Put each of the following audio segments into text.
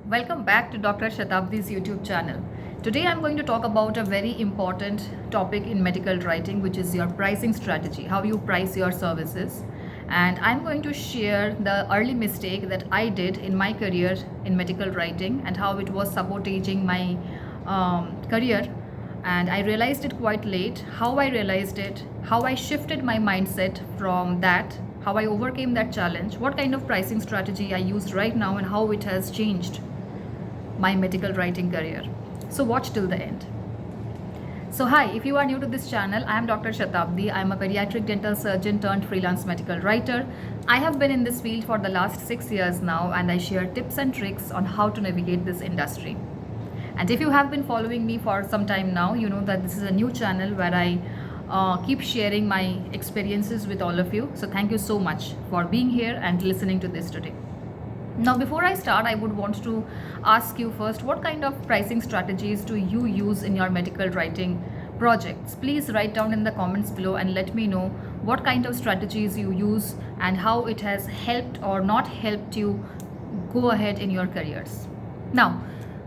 Welcome back to Dr. Shatabdi's YouTube channel. Today I'm going to talk about a very important topic in medical writing, which is your pricing strategy, how you price your services. And I'm going to share the early mistake that I did in my career in medical writing and how it was sabotaging my career. And I realized it quite late, how I realized it, how I shifted my mindset from that, how I overcame that challenge, what kind of pricing strategy I use right now, and how it has changed my medical writing career. So watch till the end. So hi, if you are new to this channel, I am Dr. Shatabdi. I am a pediatric dental surgeon turned freelance medical writer. I have been in this field for the last 6 years now, and I share tips and tricks on how to navigate this industry. And if you have been following me for some time now, you know that this is a new channel where I keep sharing my experiences with all of you. So thank you so much for being here and listening to this today. Now, before I start, I would want to ask you first, what kind of pricing strategies do you use in your medical writing projects? Please write down in the comments below and let me know what kind of strategies you use and how it has helped or not helped you go ahead in your careers. Now,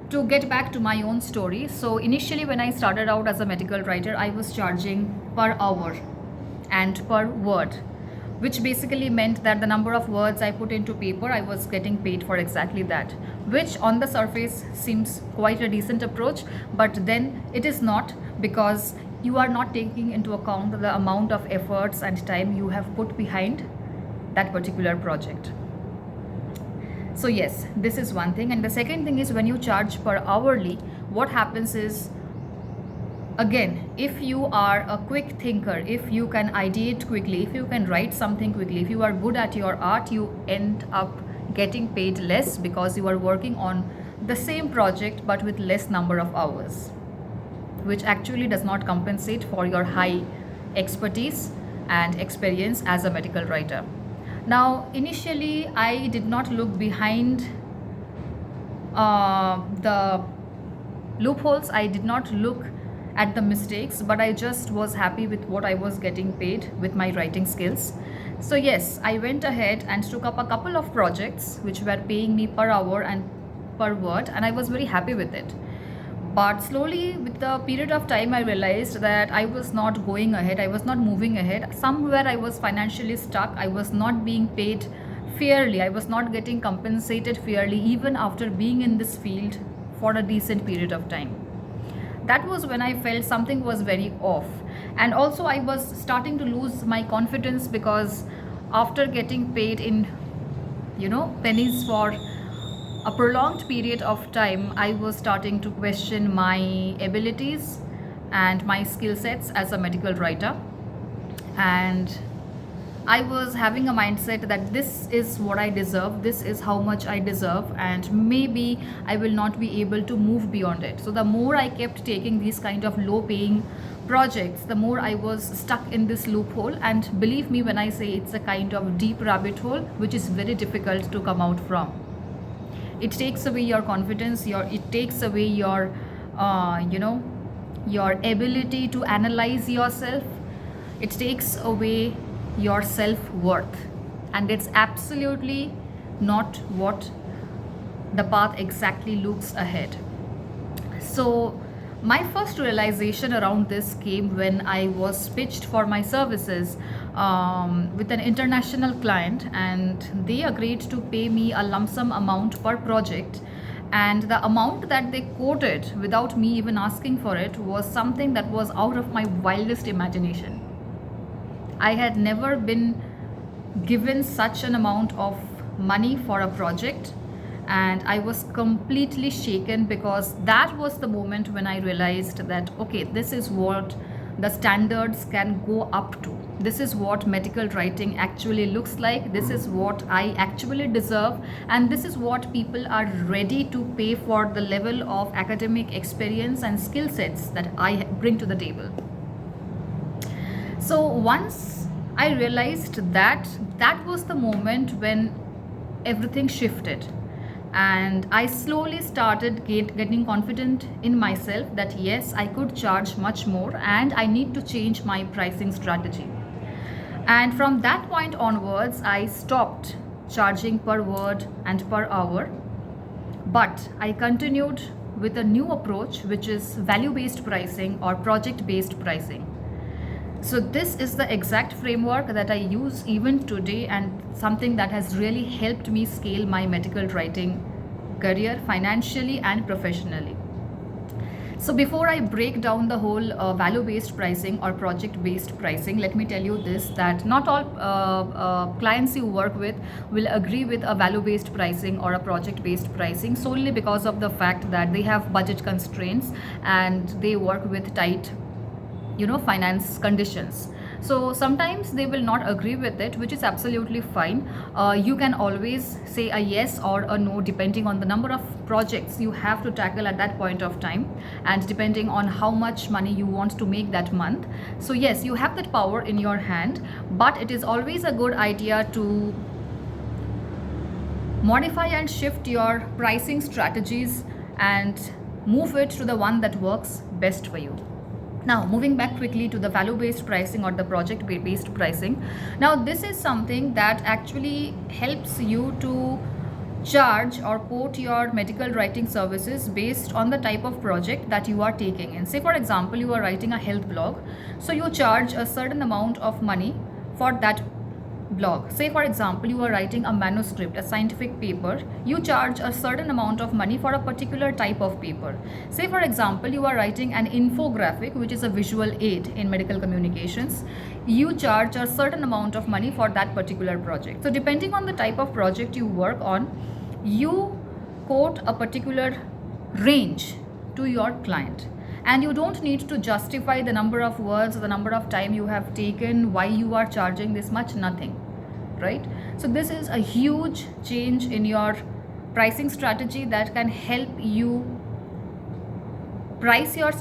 to get back to my own story, so initially when I started out as a medical writer, I was charging per hour and per word, which basically meant that the number of words I put into paper, I was getting paid for exactly that, which on the surface seems quite a decent approach, but then it is not, because you are not taking into account the amount of efforts and time you have put behind that particular project. So yes, this is one thing. And the second thing is, when you charge per hourly, what happens is, again, if you are a quick thinker, if you can ideate quickly, if you can write something quickly, if you are good at your art, you end up getting paid less because you are working on the same project but with less number of hours, which actually does not compensate for your high expertise and experience as a medical writer. Now, initially, I did not look behind the loopholes. I did not look at the mistakes, but I just was happy with what I was getting paid with my writing skills. So yes, I went ahead and took up a couple of projects which were paying me per hour and per word, and I was very happy with it. But slowly, with the period of time, I realized that I was not going ahead, I was not moving ahead. Somewhere I was financially stuck, I was not being paid fairly, I was not getting compensated fairly, even after being in this field for a decent period of time. That was when I felt something was very off. And also, I was starting to lose my confidence, because after getting paid in, pennies for a prolonged period of time, I was starting to question my abilities and my skill sets as a medical writer. And I was having a mindset that this is what I deserve, this is how much I deserve, and maybe I will not be able to move beyond it. So the more I kept taking these kind of low paying projects, the more I was stuck in this loophole. And believe me when I say it's a kind of deep rabbit hole which is very difficult to come out from. It takes away your confidence, it takes away your your ability to analyze yourself. It takes away your self-worth, and it's absolutely not what the path exactly looks ahead. So my first realization around this came when I was pitched for my services with an international client, and they agreed to pay me a lump sum amount per project. And the amount that they quoted without me even asking for it was something that was out of my wildest imagination. I had never been given such an amount of money for a project, and I was completely shaken, because that was the moment when I realized that, okay, this is what the standards can go up to. This is what medical writing actually looks like. This is what I actually deserve, and this is what people are ready to pay for the level of academic experience and skill sets that I bring to the table. So once I realized that, that was the moment when everything shifted, and I slowly started getting confident in myself that yes, I could charge much more and I need to change my pricing strategy. And from that point onwards, I stopped charging per word and per hour, But I continued with a new approach, which is value based pricing or project based pricing. So this is the exact framework that I use even today, and something that has really helped me scale my medical writing career financially and professionally. So before I break down the whole value-based pricing or project-based pricing, let me tell you this, that not all clients you work with will agree with a value-based pricing or a project-based pricing, solely because of the fact that they have budget constraints and they work with tight finance conditions. So sometimes they will not agree with it, which is absolutely fine. You can always say a yes or a no depending on the number of projects you have to tackle at that point of time, and depending on how much money you want to make that month. So yes, you have that power in your hand, but it is always a good idea to modify and shift your pricing strategies and move it to the one that works best for you. Now, moving back quickly to the value-based pricing or the project-based pricing. Now, this is something that actually helps you to charge or quote your medical writing services based on the type of project that you are taking in. Say, for example, you are writing a health blog. So you charge a certain amount of money for that blog. Say, for example, you are writing a manuscript, a scientific paper. You charge a certain amount of money for a particular type of paper. Say, for example, you are writing an infographic, which is a visual aid in medical communications. You charge a certain amount of money for that particular project. So depending on the type of project you work on, you quote a particular range to your client. And you don't need to justify the number of words or the number of time you have taken, why you are charging this much, nothing, right? So this is a huge change in your pricing strategy that can help you price your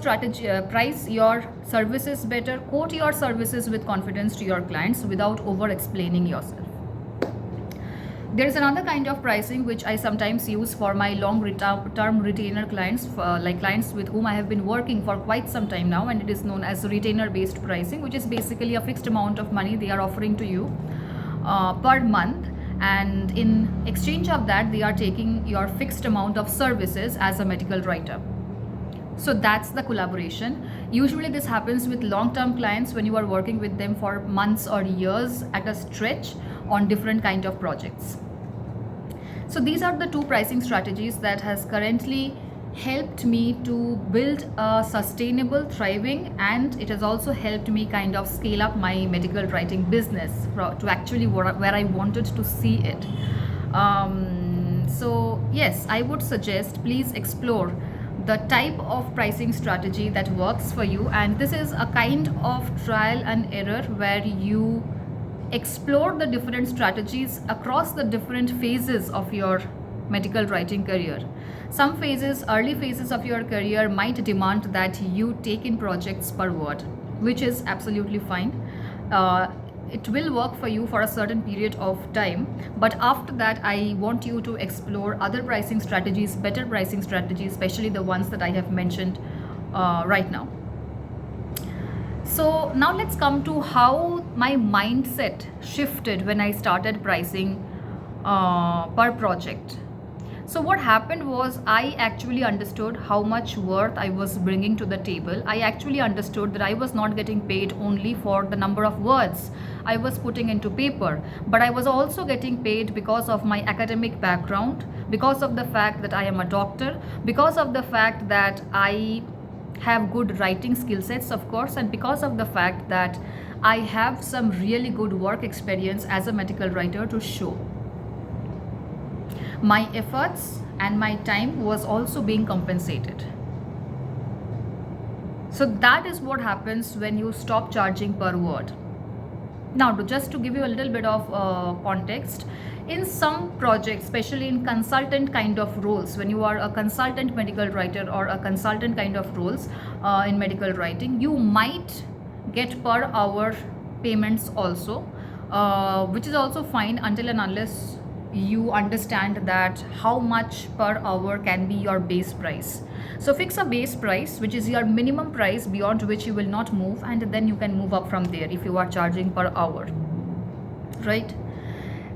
services better, quote your services with confidence to your clients without over explaining yourself. There is another kind of pricing which I sometimes use for my long term retainer clients, like clients with whom I have been working for quite some time now, and it is known as retainer based pricing, which is basically a fixed amount of money they are offering to you per month, and in exchange of that they are taking your fixed amount of services as a medical writer. So that's the collaboration. Usually this happens with long-term clients when you are working with them for months or years at a stretch on different kind of projects. So these are the two pricing strategies that has currently helped me to build a sustainable, thriving, and it has also helped me kind of scale up my medical writing business to actually where I wanted to see it. So yes, I would suggest please explore the type of pricing strategy that works for you, and this is a kind of trial and error where you explore the different strategies across the different phases of your medical writing career. Some phases, early phases of your career might demand that you take in projects per word, which is absolutely fine. It will work for you for a certain period of time, but after that I want you to explore other pricing strategies, better pricing strategies, especially the ones that I have mentioned right now. So now let's come to how my mindset shifted when I started pricing per project. So what happened was I actually understood how much worth I was bringing to the table. I actually understood that I was not getting paid only for the number of words I was putting into paper, but I was also getting paid because of my academic background, because of the fact that I am a doctor, because of the fact that I have good writing skill sets, of course, and because of the fact that I have some really good work experience as a medical writer to show. My efforts and my time was also being compensated. So that is what happens when you stop charging per word. Now, just to give you a little bit of context, in some projects, especially in consultant kind of roles, when you are a consultant medical writer or a consultant kind of roles in medical writing, you might get per hour payments also, which is also fine until and unless you understand that how much per hour can be your base price. So fix a base price, which is your minimum price beyond which you will not move, and then you can move up from there if you are charging per hour, right?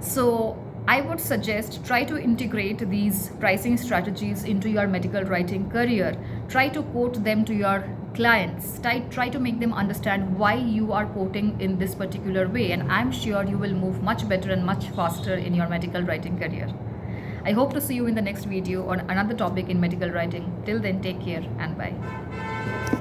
So I would suggest try to integrate these pricing strategies into your medical writing career. Try to quote them to your clients. Try to make them understand why you are quoting in this particular way, and I'm sure you will move much better and much faster in your medical writing career. I hope to see you in the next video on another topic in medical writing. Till then, take care and bye.